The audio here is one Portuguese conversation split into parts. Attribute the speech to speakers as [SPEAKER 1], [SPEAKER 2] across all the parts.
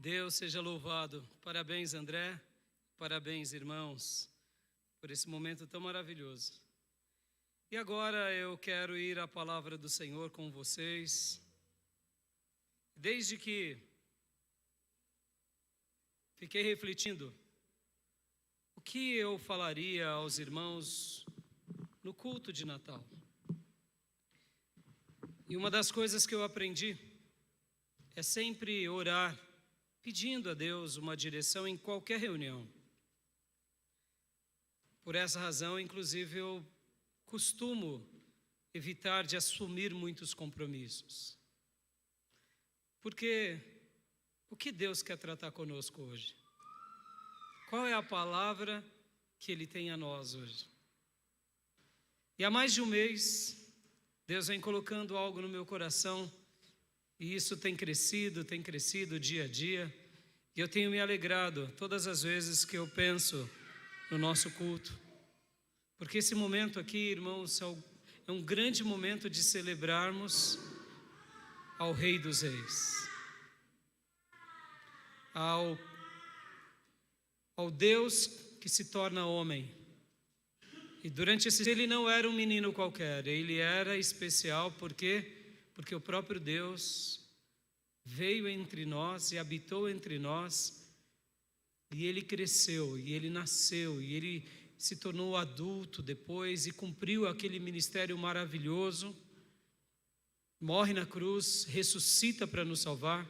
[SPEAKER 1] Deus seja louvado. Parabéns, André. Parabéns, irmãos, por esse momento tão maravilhoso. E agora eu quero ir à palavra do Senhor com vocês. Desde que fiquei refletindo o que eu falaria aos irmãos no culto de Natal. E uma das coisas que eu aprendi é sempre orar, pedindo a Deus uma direção em qualquer reunião. Por essa razão, inclusive, eu costumo evitar de assumir muitos compromissos. Porque o que Deus quer tratar conosco hoje? Qual é a palavra que Ele tem a nós hoje? E há mais de um mês, Deus vem colocando algo no meu coração, e isso tem crescido dia a dia, e eu tenho me alegrado todas as vezes que eu penso no nosso culto, porque esse momento aqui, irmãos, é um grande momento de celebrarmos ao Rei dos Reis, ao Deus que se torna homem. E durante esse dia ele não era um menino qualquer, ele era especial porque o próprio Deus veio entre nós e habitou entre nós, e ele cresceu, e ele nasceu, e ele se tornou adulto depois e cumpriu aquele ministério maravilhoso, morre na cruz, ressuscita para nos salvar,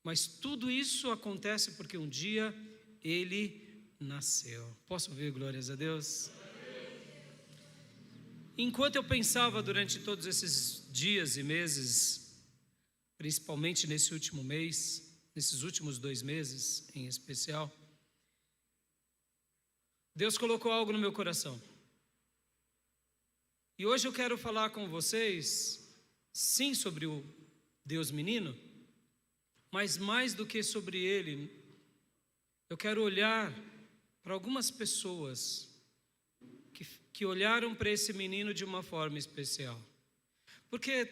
[SPEAKER 1] mas tudo isso acontece porque um dia ele nasceu. Posso ouvir glórias a Deus? Enquanto eu pensava durante todos esses dias e meses, principalmente nesse último mês, nesses últimos 2 meses em especial, Deus colocou algo no meu coração. E hoje eu quero falar com vocês, sim, sobre o Deus menino, mas mais do que sobre ele, eu quero olhar para algumas pessoas que olharam para esse menino de uma forma especial. Porque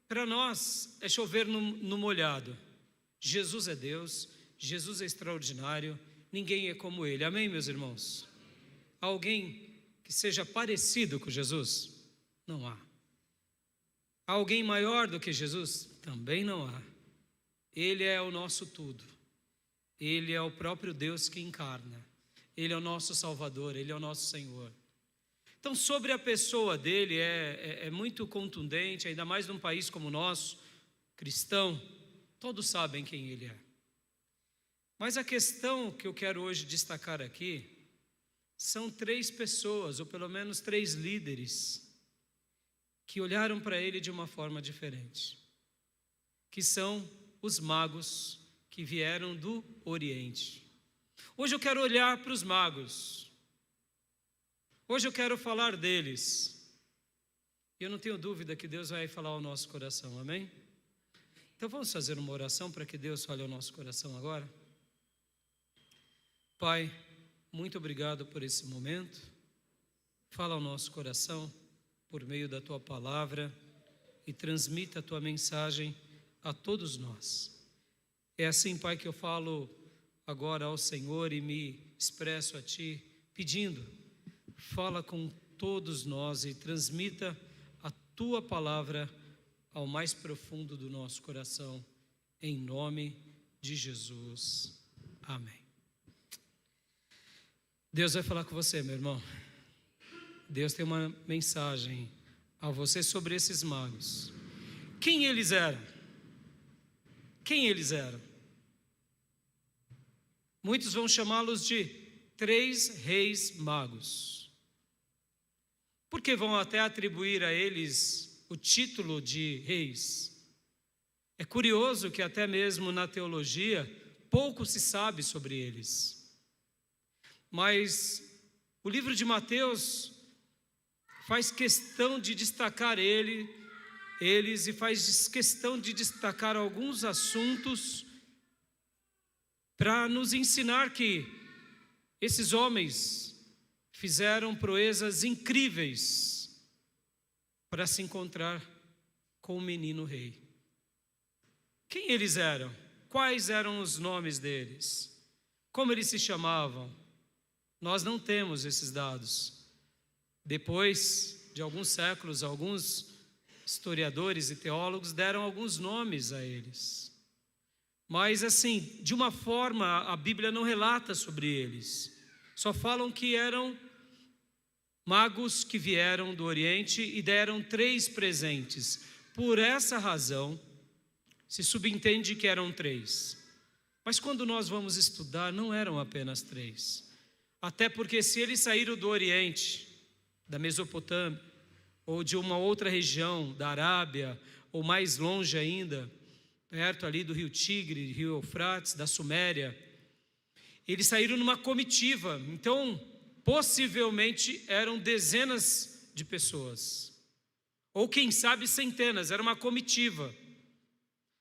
[SPEAKER 1] para nós é chover no molhado. Jesus é Deus, Jesus é extraordinário, ninguém é como ele. Amém, meus irmãos? Há alguém que seja parecido com Jesus? Não há. Há alguém maior do que Jesus? Também não há. Ele é o nosso tudo. Ele é o próprio Deus que encarna. Ele é o nosso Salvador, Ele é o nosso Senhor. Então, sobre a pessoa dele é muito contundente, ainda mais num país como o nosso, cristão, todos sabem quem ele é. Mas a questão que eu quero hoje destacar aqui são 3 pessoas, ou pelo menos 3 líderes, que olharam para ele de uma forma diferente, que são os magos que vieram do Oriente. Hoje eu quero olhar para os magos. Hoje eu quero falar deles. E eu não tenho dúvida que Deus vai falar ao nosso coração, amém? Então vamos fazer uma oração para que Deus fale ao nosso coração agora? Pai, muito obrigado por esse momento. Fala ao nosso coração por meio da Tua palavra e transmita a Tua mensagem a todos nós. É assim, Pai, que eu falo agora ao Senhor e me expresso a Ti, pedindo: fala com todos nós e transmita a Tua palavra ao mais profundo do nosso coração, em nome de Jesus. Amém. Deus vai falar com você, meu irmão. Deus tem uma mensagem a você sobre esses magos. Quem eles eram? Quem eles eram? Muitos vão chamá-los de 3 reis magos. Porque vão até atribuir a eles o título de reis. É curioso que até mesmo na teologia pouco se sabe sobre eles. Mas o livro de Mateus faz questão de destacar eles e faz questão de destacar alguns assuntos para nos ensinar que esses homens fizeram proezas incríveis para se encontrar com o menino rei. Quem eles eram? Quais eram os nomes deles? Como eles se chamavam? Nós não temos esses dados. Depois de alguns séculos, alguns historiadores e teólogos deram alguns nomes a eles. Mas assim, de uma forma, a Bíblia não relata sobre eles. Só falam que eram magos que vieram do Oriente e deram 3 presentes. Por essa razão, se subentende que eram 3. Mas quando nós vamos estudar, não eram apenas 3. Até porque se eles saíram do Oriente, da Mesopotâmia, ou de uma outra região da Arábia, ou mais longe ainda, perto ali do rio Tigre, rio Eufrates, da Suméria, eles saíram numa comitiva. Então, possivelmente eram dezenas de pessoas, ou quem sabe centenas, era uma comitiva.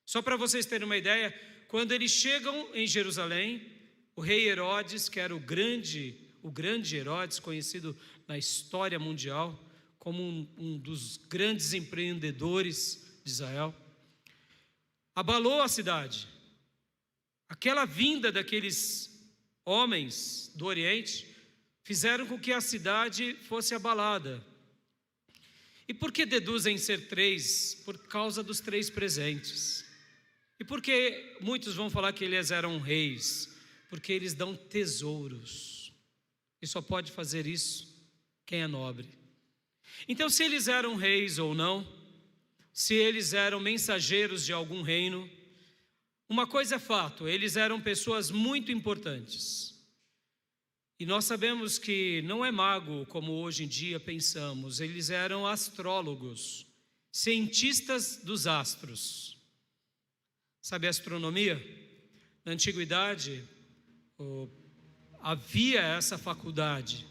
[SPEAKER 1] Só para vocês terem uma ideia, quando eles chegam em Jerusalém, o rei Herodes, que era o grande Herodes, conhecido na história mundial como um dos grandes empreendedores de Israel, abalou a cidade. Aquela vinda daqueles homens do Oriente fizeram com que a cidade fosse abalada. E por que deduzem ser 3? Por causa dos 3 presentes. E por que muitos vão falar que eles eram reis? Porque eles dão tesouros. E só pode fazer isso quem é nobre. Então, se eles eram reis ou não, se eles eram mensageiros de algum reino, uma coisa é fato, eles eram pessoas muito importantes. E nós sabemos que não é mago como hoje em dia pensamos, eles eram astrólogos, cientistas dos astros. Sabe a astronomia? Na antiguidade, havia essa faculdade,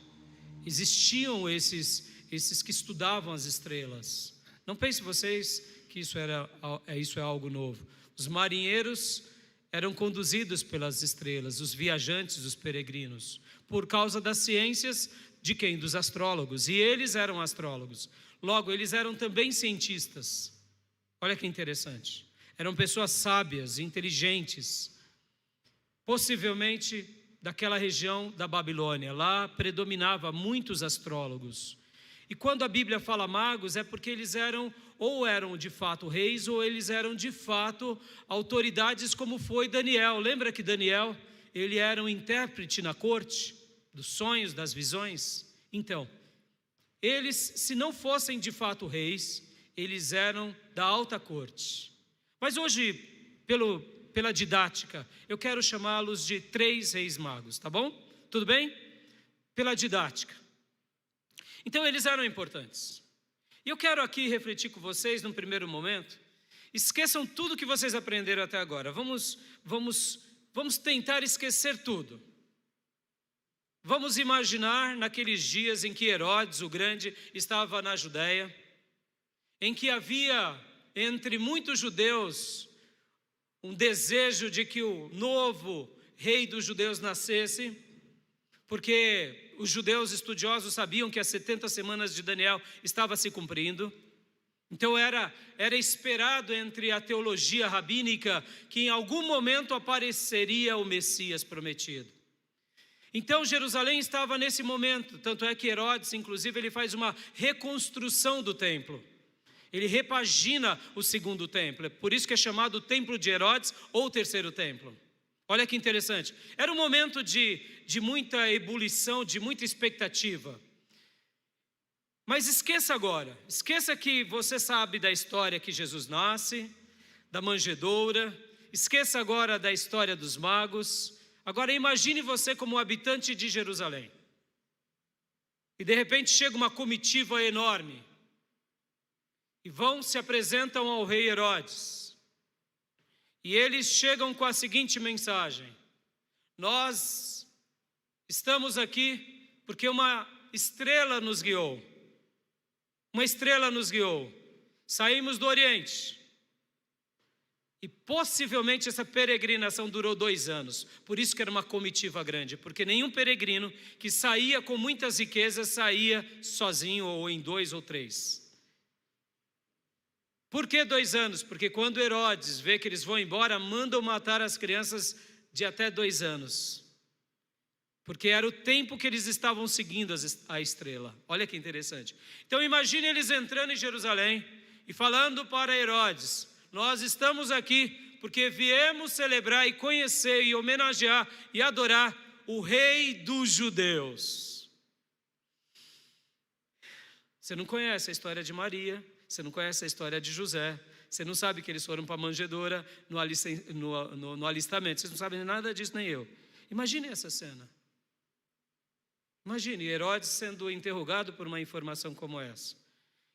[SPEAKER 1] existiam esses que estudavam as estrelas. Não pensem vocês que isso é algo novo. Os marinheiros eram conduzidos pelas estrelas, os viajantes, os peregrinos, por causa das ciências de quem? Dos astrólogos. E eles eram astrólogos. Logo, eles eram também cientistas. Olha que interessante. Eram pessoas sábias, inteligentes, possivelmente daquela região da Babilônia. Lá predominava muitos astrólogos. E quando a Bíblia fala magos, é porque eles eram de fato reis, ou eles eram de fato autoridades, como foi Daniel. Lembra que Daniel, ele era um intérprete na corte dos sonhos, das visões? Então, eles, se não fossem de fato reis, eles eram da alta corte. Mas hoje, pela didática, eu quero chamá-los de 3 reis magos, tá bom? Tudo bem? Pela didática. Então eles eram importantes. E eu quero aqui refletir com vocês num primeiro momento. Esqueçam tudo que vocês aprenderam até agora. Vamos tentar esquecer tudo. Vamos imaginar naqueles dias em que Herodes, o Grande, estava na Judéia, em que havia entre muitos judeus um desejo de que o novo rei dos judeus nascesse, porque os judeus estudiosos sabiam que as 70 semanas de Daniel estava se cumprindo. Então era esperado entre a teologia rabínica que em algum momento apareceria o Messias prometido. Então Jerusalém estava nesse momento, tanto é que Herodes, inclusive, ele faz uma reconstrução do templo. Ele repagina o segundo templo, por isso que é chamado o Templo de Herodes ou o terceiro templo. Olha que interessante, era um momento de muita ebulição, de muita expectativa. Mas esqueça que você sabe da história que Jesus nasce, da manjedoura, esqueça agora da história dos magos. Agora imagine você como habitante de Jerusalém. E de repente chega uma comitiva enorme, e se apresentam ao rei Herodes. E eles chegam com a seguinte mensagem: nós estamos aqui porque uma estrela nos guiou. Uma estrela nos guiou. Saímos do Oriente. E possivelmente essa peregrinação durou 2 anos. Por isso que era uma comitiva grande. Porque nenhum peregrino que saía com muitas riquezas saía sozinho ou em 2 ou 3. Por que 2 anos? Porque quando Herodes vê que eles vão embora, mandam matar as crianças de até 2 anos. Porque era o tempo que eles estavam seguindo a estrela. Olha que interessante. Então imagine eles entrando em Jerusalém e falando para Herodes: nós estamos aqui porque viemos celebrar e conhecer e homenagear e adorar o rei dos judeus. Você não conhece a história de Maria, você não conhece a história de José, você não sabe que eles foram para a manjedoura no alistamento, vocês não sabem nada disso, nem eu. Imagine essa cena. Imagine Herodes sendo interrogado por uma informação como essa.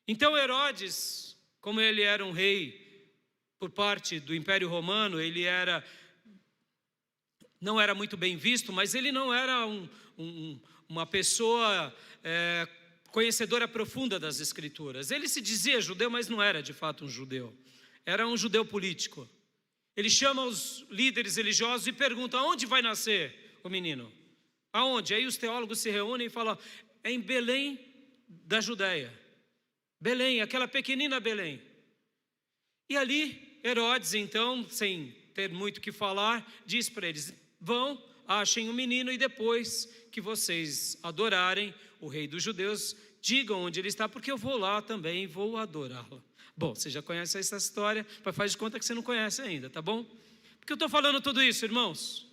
[SPEAKER 1] Então Herodes, como ele era um rei por parte do Império Romano, ele não era muito bem visto, mas ele não era uma pessoa conhecedora profunda das Escrituras. Ele se dizia judeu, mas não era de fato um judeu. Era um judeu político. Ele chama os líderes religiosos e pergunta: aonde vai nascer o menino? Aonde? Aí os teólogos se reúnem e falam: é em Belém da Judéia. Belém, aquela pequenina Belém. E ali Herodes, então, sem ter muito o que falar, diz para eles: vão, achem o menino e depois que vocês adorarem o rei dos judeus, digam onde ele está, porque eu vou lá também e vou adorá-lo. Bom, você já conhece essa história, mas faz de conta que você não conhece ainda, tá bom? Por que eu estou falando tudo isso, irmãos?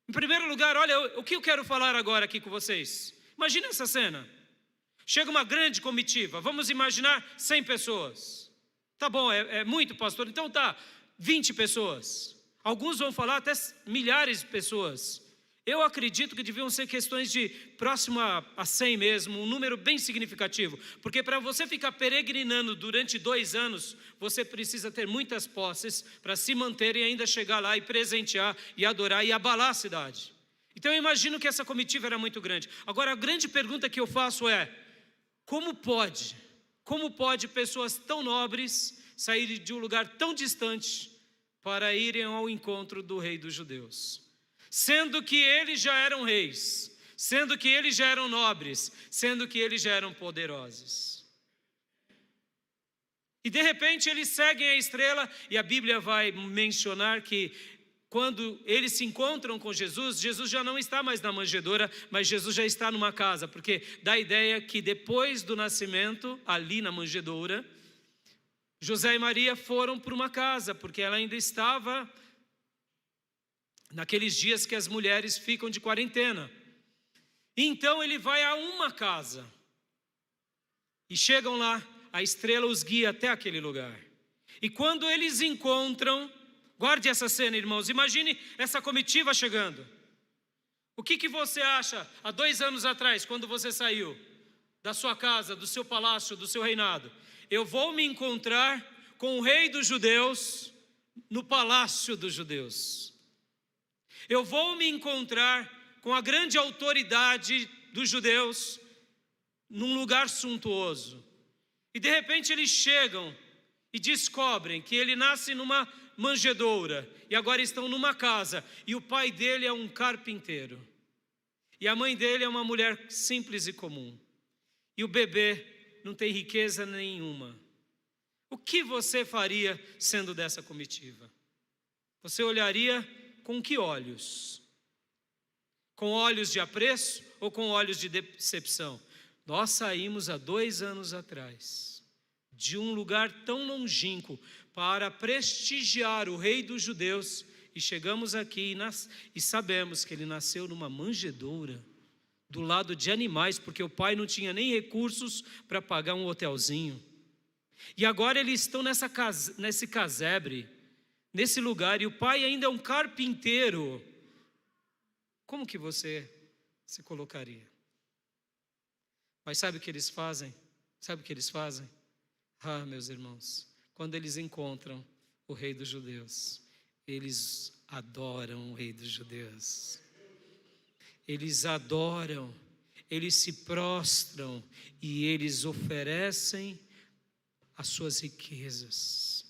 [SPEAKER 1] Em primeiro lugar, olha, o que eu quero falar agora aqui com vocês. Imagina essa cena. Chega uma grande comitiva, vamos imaginar 100 pessoas. Tá bom, é muito, pastor, então tá, 20 pessoas. Alguns vão falar até milhares de pessoas. Eu acredito que deviam ser questões de próximo a 100 mesmo, um número bem significativo. Porque para você ficar peregrinando durante 2 anos, você precisa ter muitas posses para se manter e ainda chegar lá e presentear e adorar e abalar a cidade. Então eu imagino que essa comitiva era muito grande. Agora a grande pergunta que eu faço é: como pode pessoas tão nobres saírem de um lugar tão distante para irem ao encontro do rei dos judeus? Sendo que eles já eram reis, sendo que eles já eram nobres, sendo que eles já eram poderosos. E de repente eles seguem a estrela, e a Bíblia vai mencionar que quando eles se encontram com Jesus, Jesus já não está mais na manjedoura, mas Jesus já está numa casa, porque dá a ideia que depois do nascimento, ali na manjedoura, José e Maria foram para uma casa, porque ela ainda estava naqueles dias que as mulheres ficam de quarentena. Então ele vai a uma casa, e chegam lá, a estrela os guia até aquele lugar. E quando eles encontram, guarde essa cena, irmãos, imagine essa comitiva chegando. O que você acha há 2 anos atrás, quando você saiu da sua casa, do seu palácio, do seu reinado? Eu vou me encontrar com o rei dos judeus no palácio dos judeus. Eu vou me encontrar com a grande autoridade dos judeus num lugar suntuoso. E de repente eles chegam e descobrem que ele nasce numa manjedoura e agora estão numa casa, e o pai dele é um carpinteiro e a mãe dele é uma mulher simples e comum, e o bebê não tem riqueza nenhuma. O que você faria sendo dessa comitiva? Você olharia com que olhos? Com olhos de apreço ou com olhos de decepção? Nós saímos há 2 anos atrás de um lugar tão longínquo para prestigiar o rei dos judeus, e chegamos aqui e sabemos que ele nasceu numa manjedoura, do lado de animais, porque o pai não tinha nem recursos para pagar um hotelzinho. E agora eles estão nesse casebre, nesse lugar, e o pai ainda é um carpinteiro. Como que você se colocaria? Mas sabe o que eles fazem? Sabe o que eles fazem? Ah, meus irmãos, quando eles encontram o rei dos judeus, eles adoram o rei dos judeus. Eles adoram, eles se prostram e eles oferecem as suas riquezas.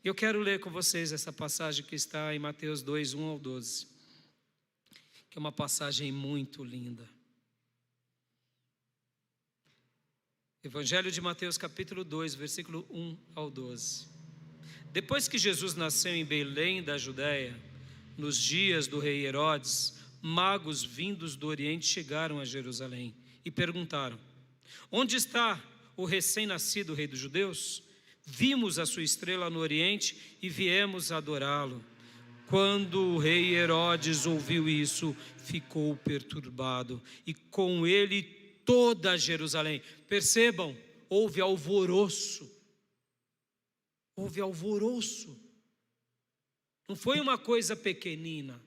[SPEAKER 1] Eu quero ler com vocês essa passagem que está em Mateus 2, 1 ao 12, que é uma passagem muito linda. Evangelho de Mateus, capítulo 2, versículo 1 ao 12. Depois que Jesus nasceu em Belém da Judéia, nos dias do rei Herodes, magos vindos do Oriente chegaram a Jerusalém e perguntaram: onde está o recém-nascido rei dos judeus? Vimos a sua estrela no Oriente e viemos adorá-lo. Quando o rei Herodes ouviu isso, ficou perturbado, e com ele toda Jerusalém. Percebam, houve alvoroço. Houve alvoroço. Não foi uma coisa pequenina.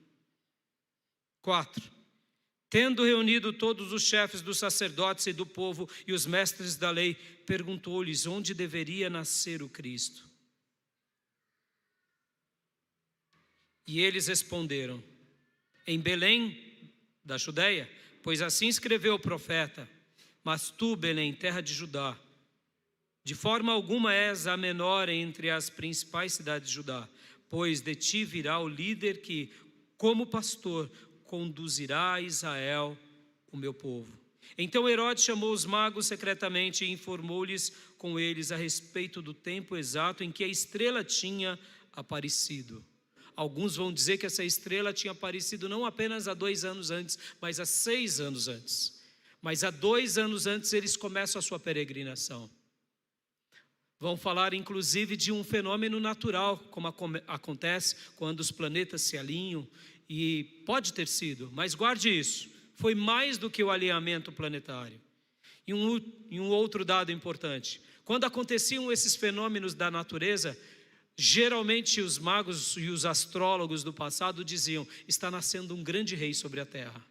[SPEAKER 1] 4. Tendo reunido todos os chefes dos sacerdotes e do povo e os mestres da lei, perguntou-lhes onde deveria nascer o Cristo. E eles responderam: em Belém da Judéia, pois assim escreveu o profeta: mas tu, Belém, terra de Judá, de forma alguma és a menor entre as principais cidades de Judá, pois de ti virá o líder que, como pastor, conduzirá a Israel, o meu povo. Então Herodes chamou os magos secretamente e informou-lhes com eles a respeito do tempo exato em que a estrela tinha aparecido. Alguns vão dizer que essa estrela tinha aparecido não apenas há 2 anos antes, mas há 6 anos antes. Mas há 2 anos antes eles começam a sua peregrinação. Vão falar inclusive de um fenômeno natural, como acontece quando os planetas se alinham, e pode ter sido, mas guarde isso, foi mais do que o alinhamento planetário. E um outro dado importante: quando aconteciam esses fenômenos da natureza, geralmente os magos e os astrólogos do passado diziam: está nascendo um grande rei sobre a terra.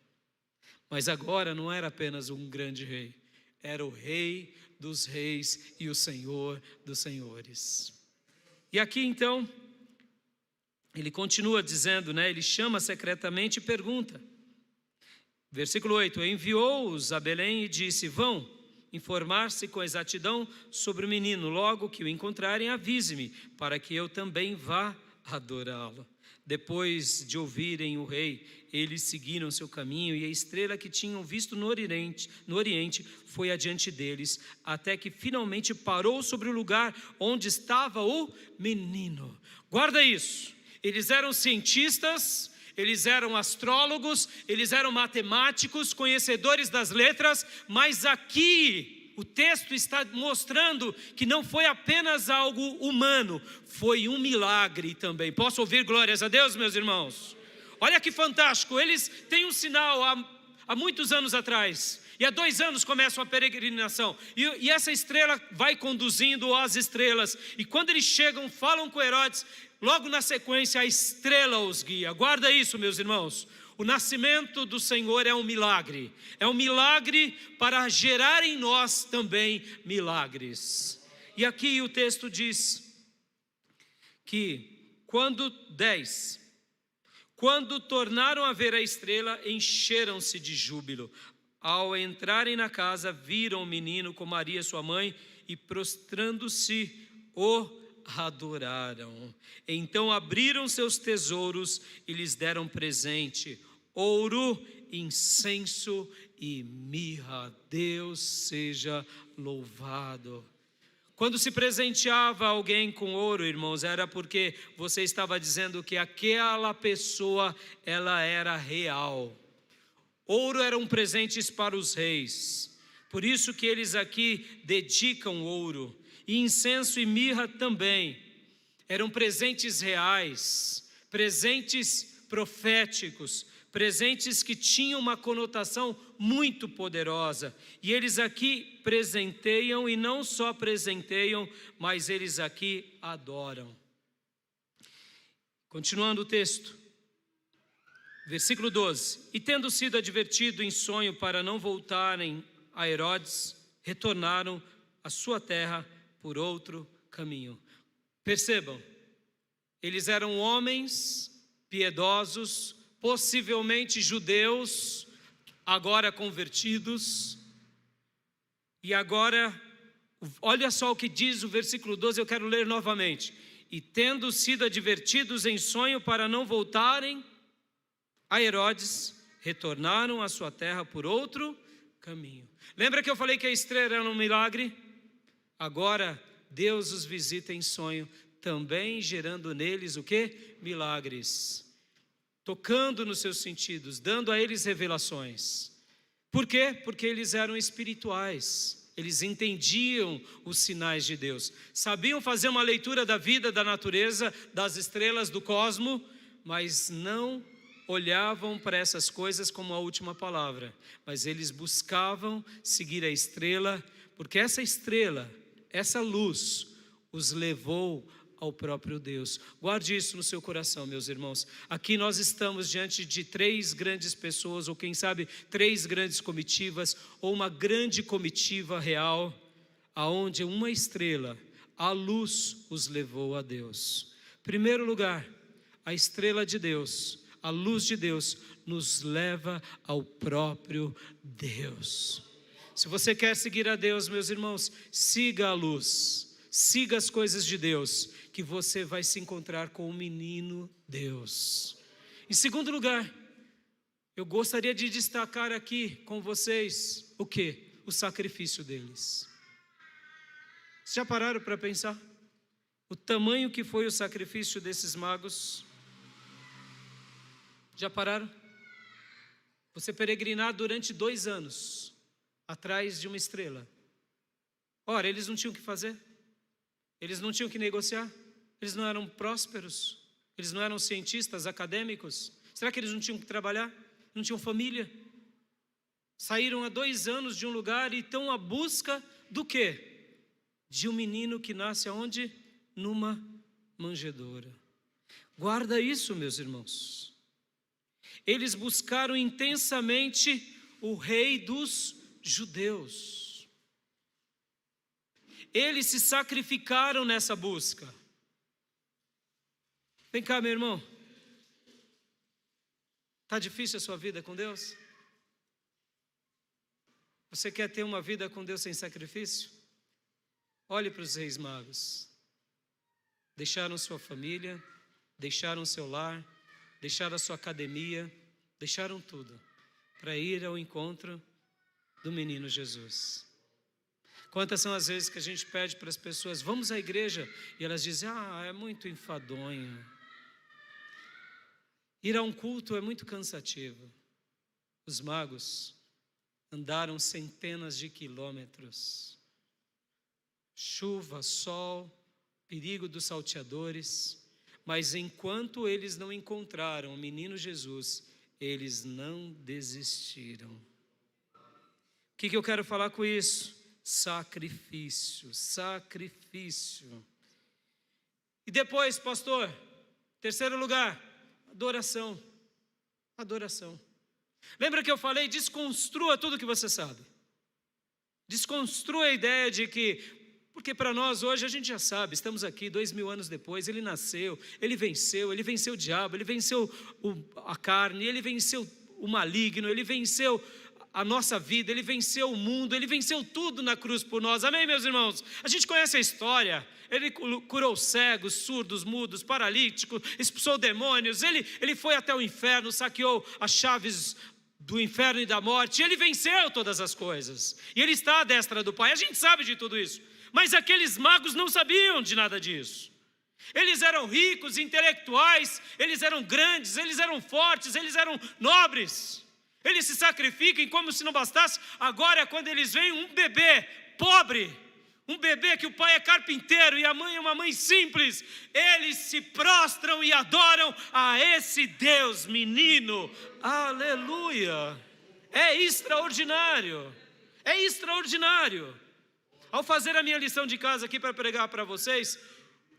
[SPEAKER 1] Mas agora não era apenas um grande rei, era o rei dos reis e o Senhor dos senhores. E aqui então, ele continua dizendo, ele chama secretamente e pergunta. Versículo 8: enviou-os a Belém e disse: vão informar-se com exatidão sobre o menino, logo que o encontrarem, avise-me, para que eu também vá adorá-lo. Depois de ouvirem o rei, eles seguiram seu caminho, e a estrela que tinham visto no Oriente foi adiante deles, até que finalmente parou sobre o lugar onde estava o menino. Guarda isso, eles eram cientistas, eles eram astrólogos, eles eram matemáticos, conhecedores das letras, mas aqui o texto está mostrando que não foi apenas algo humano, foi um milagre também. Posso ouvir glórias a Deus, meus irmãos? Olha que fantástico, eles têm um sinal há muitos anos atrás, e há 2 anos começam a peregrinação, e essa estrela vai conduzindo as estrelas, e quando eles chegam, falam com Herodes, logo na sequência a estrela os guia. Guarda isso, meus irmãos. O nascimento do Senhor é um milagre para gerar em nós também milagres. E aqui o texto diz que quando tornaram a ver a estrela, encheram-se de júbilo. Ao entrarem na casa, viram o menino com Maria sua mãe e prostrando-se o adoraram. Então abriram seus tesouros e lhes deram presente: ouro, incenso e mirra. Deus seja louvado. Quando se presenteava alguém com ouro, irmãos, era porque você estava dizendo que aquela pessoa, ela era real. Ouro eram presentes para os reis, por isso que eles aqui dedicam ouro. E incenso e mirra também eram presentes reais, presentes proféticos, presentes que tinham uma conotação muito poderosa. E eles aqui presenteiam, e não só presenteiam, mas eles aqui adoram. Continuando o texto, versículo 12: e tendo sido advertido em sonho para não voltarem a Herodes, retornaram à sua terra por outro caminho. Percebam, eles eram homens piedosos, possivelmente judeus, agora convertidos. E agora, olha só o que diz o versículo 12, eu quero ler novamente. E tendo sido advertidos em sonho para não voltarem a Herodes, retornaram à sua terra por outro caminho. Lembra que eu falei que a estrela era um milagre? Agora Deus os visita em sonho, também gerando neles o quê? Milagres. Tocando nos seus sentidos, dando a eles revelações. Por quê? Porque eles eram espirituais. Eles entendiam os sinais de Deus. Sabiam fazer uma leitura da vida, da natureza, das estrelas, do cosmo, mas não olhavam para essas coisas como a última palavra. Mas eles buscavam seguir a estrela, porque essa estrela, essa luz, os levou ao próprio Deus. Guarde isso no seu coração, meus irmãos. Aqui nós estamos diante de 3 grandes pessoas, ou quem sabe 3 grandes comitivas, ou uma grande comitiva real, aonde uma estrela, a luz, os levou a Deus. Primeiro lugar, a estrela de Deus, a luz de Deus, nos leva ao próprio Deus. Se você quer seguir a Deus, meus irmãos, siga a luz, siga as coisas de Deus, que você vai se encontrar com o menino Deus. Em segundo lugar, eu gostaria de destacar aqui com vocês o quê? O sacrifício deles. Vocês já pararam para pensar? O tamanho que foi o sacrifício desses magos? Já pararam? Você peregrinar durante 2 anos atrás de uma estrela. Ora, eles não tinham o que fazer? Eles não tinham que negociar? Eles não eram prósperos? Eles não eram cientistas, acadêmicos? Será que eles não tinham que trabalhar? Não tinham família? Saíram há 2 anos de um lugar e estão à busca do quê? De um menino que nasce aonde? Numa manjedoura. Guarda isso, meus irmãos. Eles buscaram intensamente o rei dos judeus. Eles se sacrificaram nessa busca. Vem cá, meu irmão. Está difícil a sua vida com Deus? Você quer ter uma vida com Deus sem sacrifício? Olhe para os reis magos. Deixaram sua família, deixaram seu lar, deixaram a sua academia, deixaram tudo para ir ao encontro do menino Jesus. Quantas são as vezes que a gente pede para as pessoas, vamos à igreja, e elas dizem, é muito enfadonho. Ir a um culto é muito cansativo. Os magos andaram centenas de quilômetros. Chuva, sol, perigo dos salteadores. Mas enquanto eles não encontraram o menino Jesus, eles não desistiram. O que eu quero falar com isso? Sacrifício, sacrifício. E depois, pastor, terceiro lugar, adoração. Adoração. Lembra que eu falei, desconstrua tudo que você sabe. Desconstrua a ideia de que, porque para nós hoje a gente já sabe, estamos aqui 2000 anos depois, ele nasceu, ele venceu o diabo, ele venceu a carne, ele venceu o maligno, ele venceu a nossa vida, ele venceu o mundo, ele venceu tudo na cruz por nós, amém, meus irmãos? A gente conhece a história, ele curou cegos, surdos, mudos, paralíticos, expulsou demônios, ele foi até o inferno, saqueou as chaves do inferno e da morte, ele venceu todas as coisas, e ele está à destra do Pai, a gente sabe de tudo isso, mas aqueles magos não sabiam de nada disso. Eles eram ricos, intelectuais, eles eram grandes, eles eram fortes, eles eram nobres. Eles se sacrificam e como se não bastasse, agora quando eles veem um bebê pobre, um bebê que o pai é carpinteiro e a mãe é uma mãe simples, eles se prostram e adoram a esse Deus menino. Aleluia! É extraordinário, é extraordinário. Ao fazer a minha lição de casa aqui para pregar para vocês,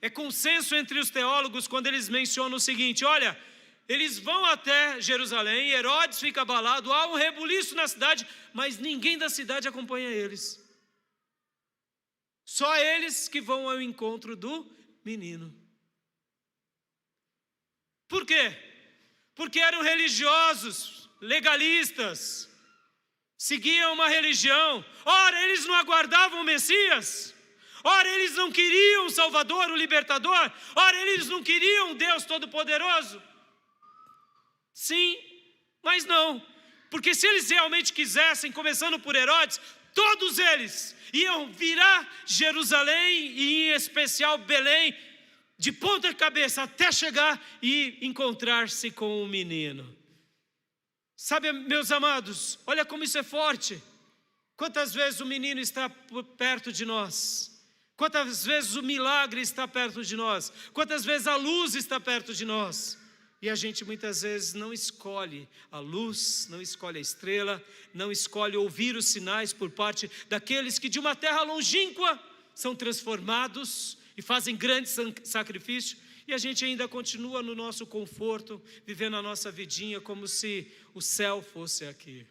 [SPEAKER 1] é consenso entre os teólogos quando eles mencionam o seguinte, olha, eles vão até Jerusalém, Herodes fica abalado, há um rebuliço na cidade, mas ninguém da cidade acompanha eles. Só eles que vão ao encontro do menino. Por quê? Porque eram religiosos, legalistas, seguiam uma religião. Ora, eles não aguardavam o Messias. Ora, eles não queriam o Salvador, o Libertador. Ora, eles não queriam o Deus Todo-Poderoso. Sim, mas não, porque se eles realmente quisessem, começando por Herodes, todos eles iam virar Jerusalém e em especial Belém de ponta cabeça até chegar e encontrar-se com o menino. Sabe, meus amados, olha como isso é forte. Quantas vezes o menino está perto de nós? Quantas vezes o milagre está perto de nós? Quantas vezes a luz está perto de nós? E a gente muitas vezes não escolhe a luz, não escolhe a estrela, não escolhe ouvir os sinais por parte daqueles que de uma terra longínqua são transformados e fazem grande sacrifício. E a gente ainda continua no nosso conforto, vivendo a nossa vidinha como se o céu fosse aqui.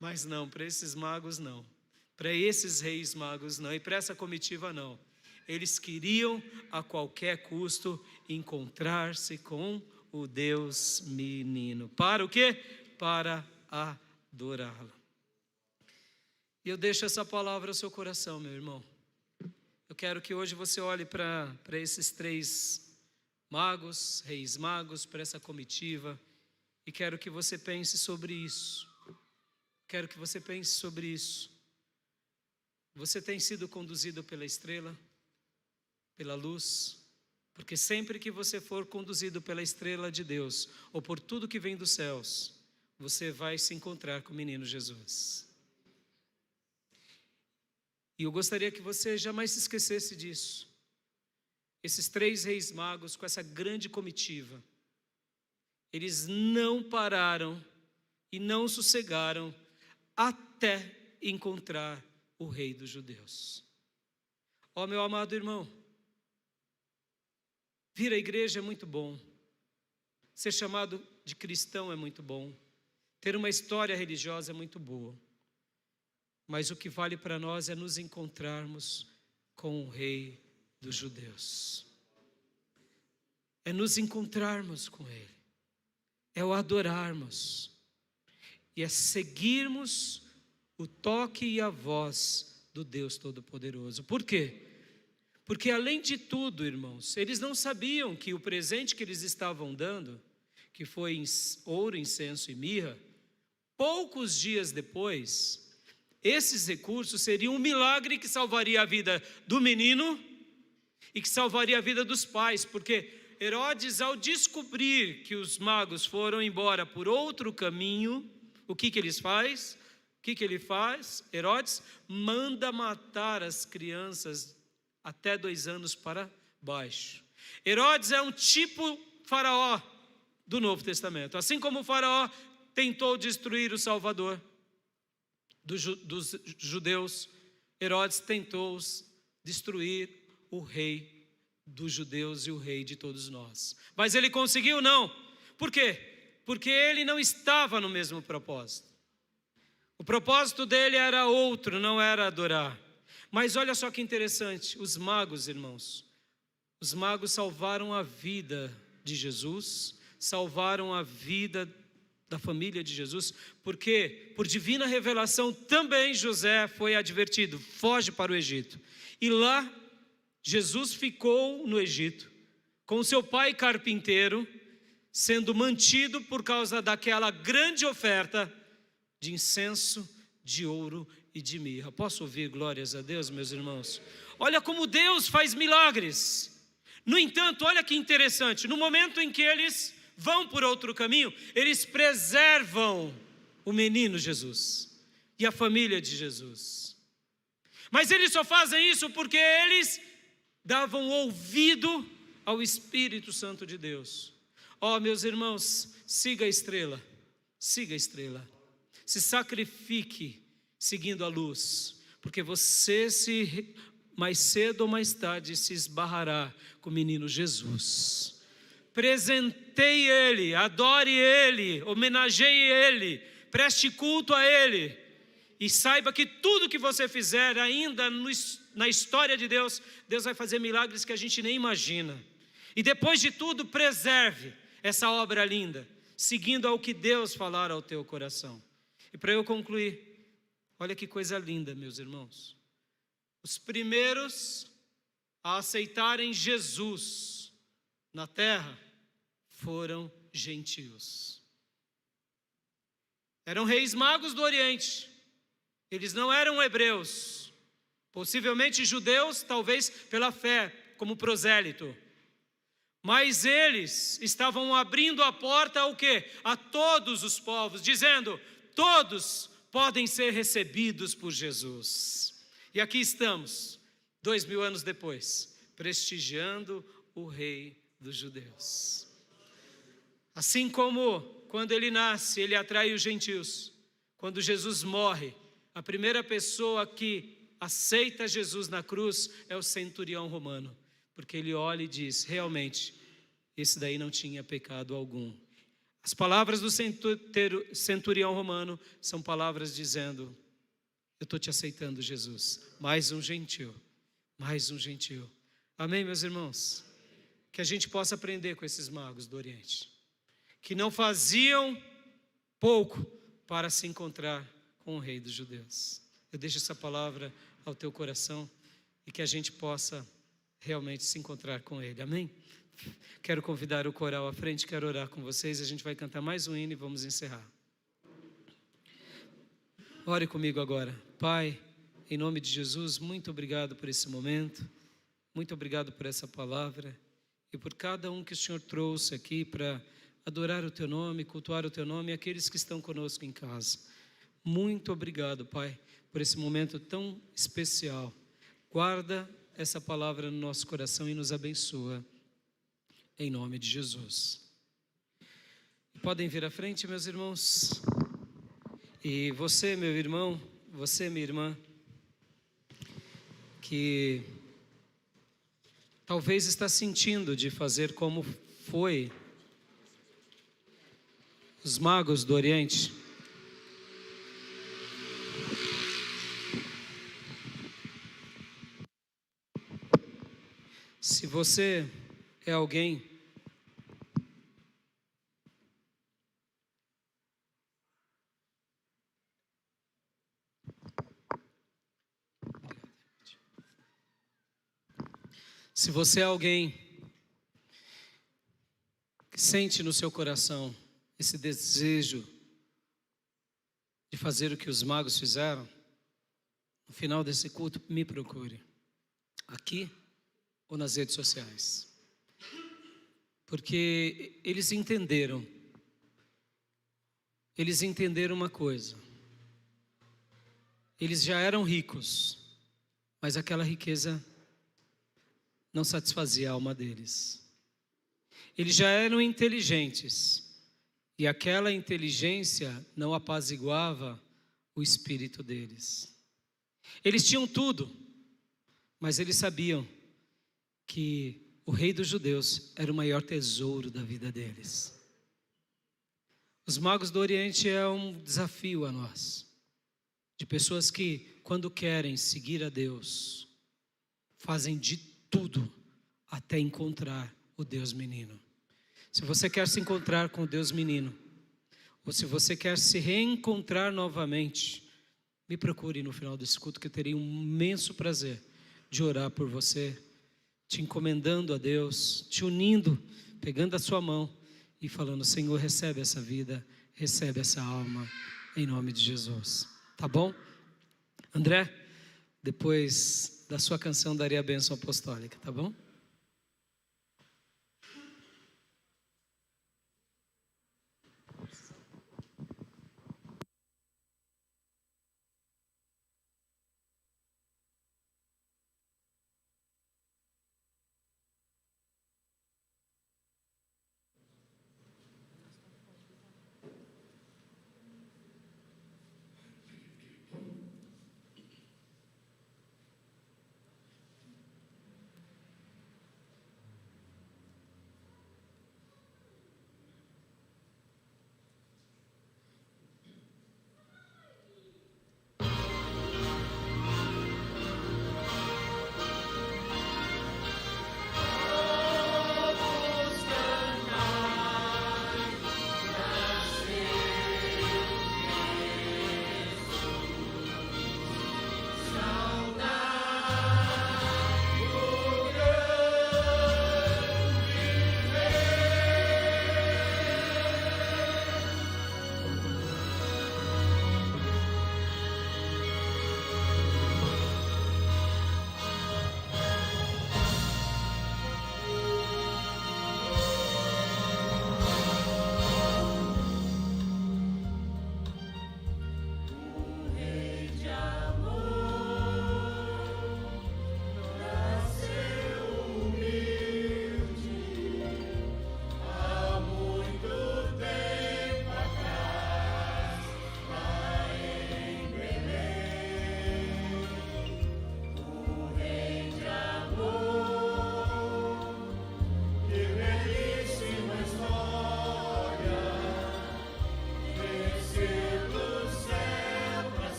[SPEAKER 1] Mas não, para esses magos não, para esses reis magos não, e para essa comitiva não. Eles queriam a qualquer custo encontrar-se com o Deus menino. Para o quê? Para adorá-lo. E eu deixo essa palavra ao seu coração, meu irmão. Eu quero que hoje você olhe para esses 3 magos, reis magos, para essa comitiva, e quero que você pense sobre isso. Quero que você pense sobre isso. Você tem sido conduzido pela estrela, pela luz? Porque sempre que você for conduzido pela estrela de Deus, ou por tudo que vem dos céus, você vai se encontrar com o menino Jesus. E eu gostaria que você jamais se esquecesse disso. Esses 3 reis magos com essa grande comitiva, eles não pararam e não sossegaram até encontrar o rei dos judeus. Ó, meu amado irmão, vir à igreja é muito bom, ser chamado de cristão é muito bom, ter uma história religiosa é muito boa, mas o que vale para nós é nos encontrarmos com o rei dos judeus, é nos encontrarmos com ele, é o adorarmos, e é seguirmos o toque e a voz do Deus Todo-Poderoso. Por quê? Porque além de tudo, irmãos, eles não sabiam que o presente que eles estavam dando, que foi ouro, incenso e mirra, poucos dias depois, esses recursos seriam um milagre que salvaria a vida do menino e que salvaria a vida dos pais, porque Herodes, ao descobrir que os magos foram embora por outro caminho, o que ele faz? Herodes manda matar as crianças até 2 anos para baixo. Herodes é um tipo faraó do Novo Testamento. Assim como o faraó tentou destruir o Salvador dos judeus, Herodes tentou destruir o rei dos judeus e o rei de todos nós. Mas ele conseguiu? Não. Por quê? Porque ele não estava no mesmo propósito. O propósito dele era outro, não era adorar. Mas olha só que interessante, os magos, irmãos, os magos salvaram a vida de Jesus, salvaram a vida da família de Jesus, porque por divina revelação também José foi advertido, foge para o Egito. E lá Jesus ficou no Egito, com seu pai carpinteiro, sendo mantido por causa daquela grande oferta de incenso, de ouro e de mirra. Posso ouvir glórias a Deus, meus irmãos? Olha como Deus faz milagres. No entanto, olha que interessante, no momento em que eles vão por outro caminho, eles preservam o menino Jesus e a família de Jesus. Mas eles só fazem isso porque eles davam ouvido ao Espírito Santo de Deus. Ó, meus irmãos, siga a estrela, siga a estrela. Se sacrifique seguindo a luz, porque você mais cedo ou mais tarde se esbarrará com o menino Jesus. Presenteie ele, adore ele, homenageie ele, preste culto a ele, e saiba que tudo que você fizer ainda na história de Deus, Deus vai fazer milagres que a gente nem imagina. E depois de tudo, preserve essa obra linda, seguindo ao que Deus falar ao teu coração. E para eu concluir, olha que coisa linda, meus irmãos. Os primeiros a aceitarem Jesus na terra foram gentios. Eram reis magos do Oriente. Eles não eram hebreus. Possivelmente judeus, talvez pela fé, como prosélito. Mas eles estavam abrindo a porta ao quê? A todos os povos, dizendo: todos podem ser recebidos por Jesus. E aqui estamos, 2000 anos depois, prestigiando o Rei dos Judeus. Assim como quando ele nasce, ele atrai os gentios. Quando Jesus morre, a primeira pessoa que aceita Jesus na cruz é o centurião romano. Porque ele olha e diz: realmente, esse daí não tinha pecado algum. As palavras do centurião romano são palavras dizendo: eu estou te aceitando, Jesus. Mais um gentil, mais um gentil. Amém, meus irmãos? Que a gente possa aprender com esses magos do Oriente, que não faziam pouco para se encontrar com o Rei dos Judeus. Eu deixo essa palavra ao teu coração e que a gente possa realmente se encontrar com Ele. Amém? Quero convidar o coral à frente, quero orar com vocês. A gente vai cantar mais um hino e vamos encerrar. Ore comigo agora. Pai, em nome de Jesus, muito obrigado por esse momento, muito obrigado por essa palavra e por cada um que o Senhor trouxe aqui para adorar o Teu nome, cultuar o Teu nome e aqueles que estão conosco em casa. Muito obrigado, Pai, por esse momento tão especial. Guarda essa palavra no nosso coração e nos abençoa, em nome de Jesus. Podem vir à frente, meus irmãos. E você, meu irmão, você, minha irmã, que talvez está sentindo de fazer como foi os magos do Oriente. Se você é alguém que sente no seu coração esse desejo de fazer o que os magos fizeram, no final desse culto, me procure, aqui ou nas redes sociais, porque eles entenderam uma coisa: eles já eram ricos, mas aquela riqueza não satisfazia a alma deles. Eles já eram inteligentes, e aquela inteligência não apaziguava o espírito deles. Eles tinham tudo, mas eles sabiam que o Rei dos Judeus era o maior tesouro da vida deles. Os magos do Oriente é um desafio a nós, de pessoas que, quando querem seguir a Deus, fazem de tudo até encontrar o Deus menino. Se você quer se encontrar com o Deus menino, ou se você quer se reencontrar novamente, me procure no final desse culto, que eu terei um imenso prazer de orar por você, te encomendando a Deus, te unindo, pegando a sua mão e falando: Senhor, recebe essa vida, recebe essa alma, em nome de Jesus. Tá bom? André, depois da sua canção, daria a bênção apostólica, tá bom?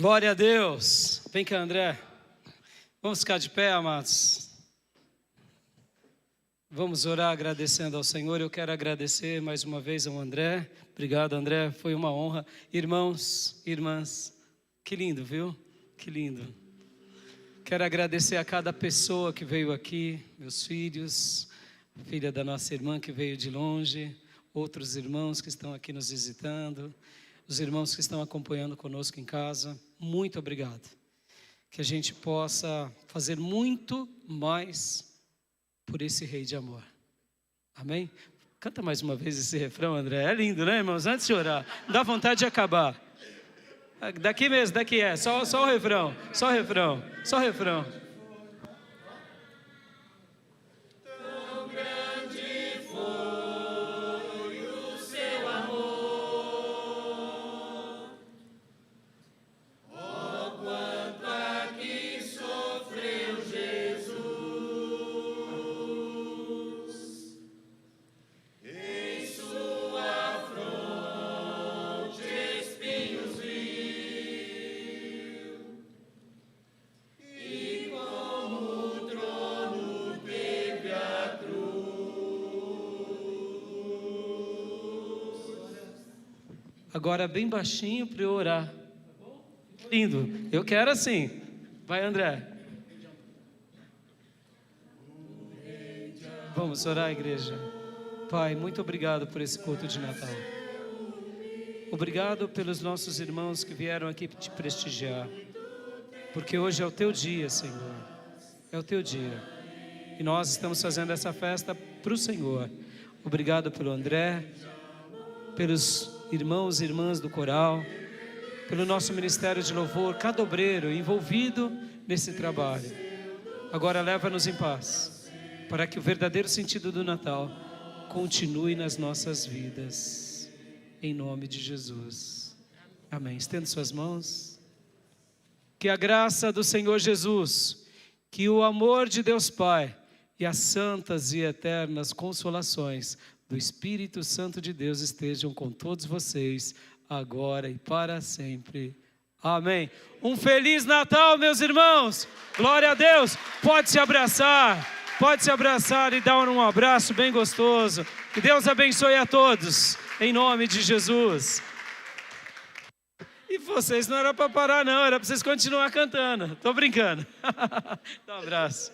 [SPEAKER 1] Glória a Deus. Vem cá, André. Vamos ficar de pé, amados. Vamos orar agradecendo ao Senhor. Eu quero agradecer mais uma vez ao André. Obrigado, André. Foi uma honra. Irmãos, irmãs, que lindo, viu? Que lindo. Quero agradecer a cada pessoa que veio aqui, meus filhos, filha da nossa irmã que veio de longe, outros irmãos que estão aqui nos visitando, os irmãos que estão acompanhando conosco em casa. Muito obrigado. Que a gente possa fazer muito mais por esse Rei de amor. Amém? Canta mais uma vez esse refrão, André. É lindo, né, irmãos? Antes de orar, dá vontade de acabar. Daqui mesmo, daqui é. Só o refrão, só o refrão, só o refrão. Agora bem baixinho para eu orar. Lindo. Eu quero assim. Vai, André. Vamos orar, igreja. Pai, muito obrigado por esse culto de Natal. Obrigado pelos nossos irmãos que vieram aqui te prestigiar. Porque hoje é o teu dia, Senhor. É o teu dia. E nós estamos fazendo essa festa para o Senhor. Obrigado pelo André, pelos irmãos e irmãs do coral, pelo nosso ministério de louvor, cada obreiro envolvido nesse trabalho. Agora leva-nos em paz, para que o verdadeiro sentido do Natal continue nas nossas vidas, em nome de Jesus. Amém. Estenda suas mãos. Que a graça do Senhor Jesus, que o amor de Deus Pai e as santas e eternas consolações do Espírito Santo de Deus estejam com todos vocês, agora e para sempre. Amém. Um Feliz Natal, meus irmãos. Glória a Deus. Pode se abraçar e dar um abraço bem gostoso. Que Deus abençoe a todos, em nome de Jesus. E vocês não era para parar não, era para vocês continuar cantando. Estou brincando. Dá um abraço.